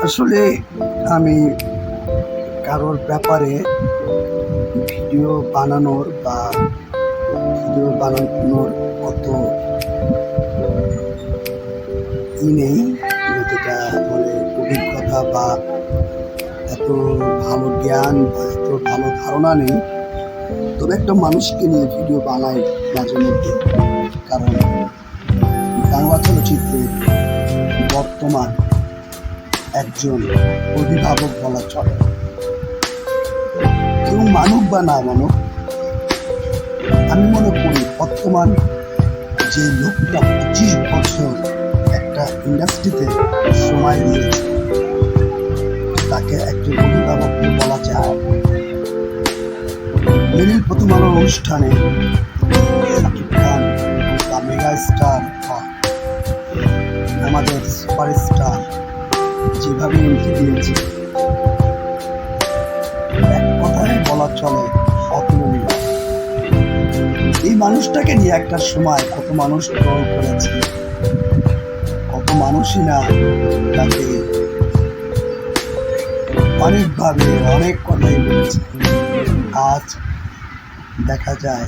আসলে আমি কারোর ব্যাপারে ভিডিও বানানোর অত নেই, যেটা বলে অভিজ্ঞতা বা এত ভালো জ্ঞান বা এত ভালো ধারণা নেই। তবে একটা মানুষকে নিয়ে ভিডিও বানাই মাঝে মধ্যে, কারণ বাংলা চলচ্চিত্রের বর্তমান একজন অভিভাবক বলা চলে। কেউ মানুক বা না মানুক, আমি মনে করি বর্তমান যে লোকটা 25 বছর একটা ইন্ডাস্ট্রিতে সময় দিয়েছে, তাকে একজন অভিভাবক বলা যায়। মেরিল প্রথম আলোর অনুষ্ঠানে শাকিব খান বা মেগা স্টার বা আমাদের সুপারস্টার যেভাবে এন্ট্রি দিয়েছে, এক কথায় বলা চলে অতুলনীয়। এই মানুষটাকে নিয়ে একটা সময় কত মানুষ ট্রল করেছে, কত মানুষই না তাকে অনেকভাবে অনেক কথাই বলেছে। আজ দেখা যায়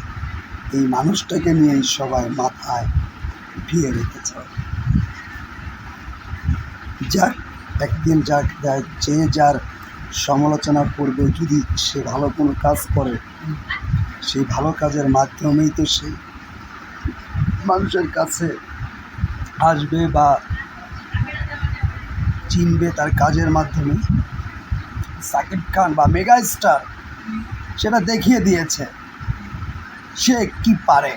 এই মানুষটাকে নিয়েই সবাই মাথায় ভিড়ে রেখেছে। যাক, একদিন যে যার সমালোচনা করবে, যদি সে ভালো কোনো কাজ করে, সেই ভালো কাজের মাধ্যমেই তো সে মানুষের কাছে আসবে বা চিনবে তার কাজের মাধ্যমে। শাকিব খান বা মেগা স্টার সেটা দেখিয়ে দিয়েছে সে কি পারে।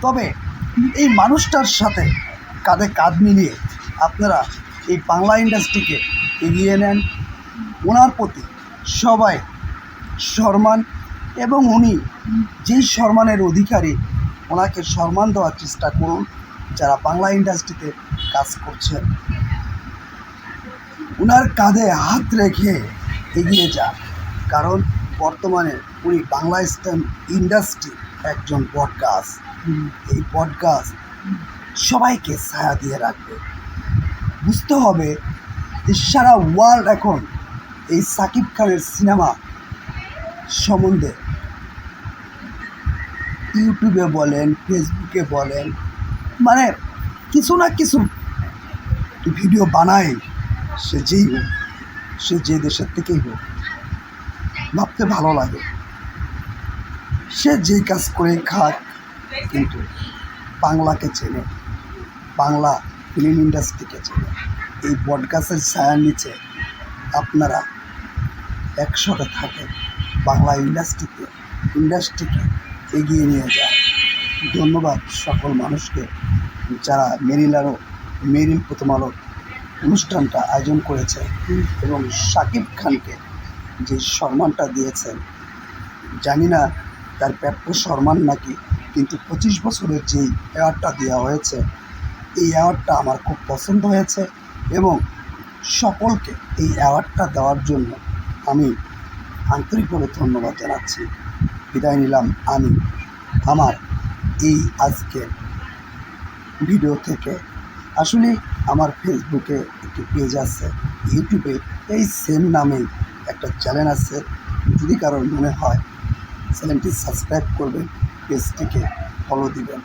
তবে এই মানুষটার সাথে কাঁধে কাঁধ মিলিয়ে আপনারা এই বাংলা ইন্ডাস্ট্রিকে এগিয়ে নেন। ওনার প্রতি সবাই সম্মান, এবং উনি যেই সম্মানের অধিকারী, ওনাকে সম্মান দেওয়ার চেষ্টা করুন যারা বাংলা ইন্ডাস্ট্রিতে কাজ করছেন। ওনার কাঁধে হাত রেখে এগিয়ে যান, কারণ বর্তমানে উনি বাংলা ইন্ডাস্ট্রি একজন বটগাছ। এই বটগাছ সবাইকে ছায়া দিয়ে রাখবে। বুঝতে হবে যে সারা ওয়ার্ল্ড এখন এই শাকিব খানের সিনেমা সম্বন্ধে ইউটিউবে বলেন, ফেসবুকে বলেন, মানে কিছু না কিছু ভিডিও বানায়। সে যেই হোক, সে যে দেশের থেকেই হোক, ভাবতে ভালো লাগে। সে যেই কাজ করে খাক, কিন্তু বাংলাকে চেনে, বাংলা ফিল্ম ইন্ডাস্ট্রিকে চেনে। এই বটগাছের ছায়ার নিচে আপনারা একসাথে থাকেন, বাংলা ইন্ডাস্ট্রিকে এগিয়ে নিয়ে যায়। ধন্যবাদ সকল মানুষকে যারা মেরিল প্রথম আলো অনুষ্ঠানটা আয়োজন করেছে এবং শাকিব খানকে যে সম্মানটা দিয়েছেন, জানি না তার প্রাপ্য সম্মান নাকি, কিন্তু 25 বছরের যেই অ্যাওয়ার্ডটা দেওয়া হয়েছে, এই অ্যাওয়ার্ডটা আমার খুব পছন্দ হয়েছে এবং সকলকে এই অ্যাওয়ার্ডটা দেওয়ার জন্য আমি আন্তরিকভাবে ধন্যবাদ জানাচ্ছি। বিদায় নিলাম আমি আমার এই আজকের ভিডিও থেকে। আসলে আমার ফেসবুকে একটি পেজ আছে, ইউটিউবে এই সেম নামেই একটা চ্যানেল আছে। যদি কারোর মনে হয় চ্যানেলটি সাবস্ক্রাইব করবেন, পেজটিকে ফলো দিবেন।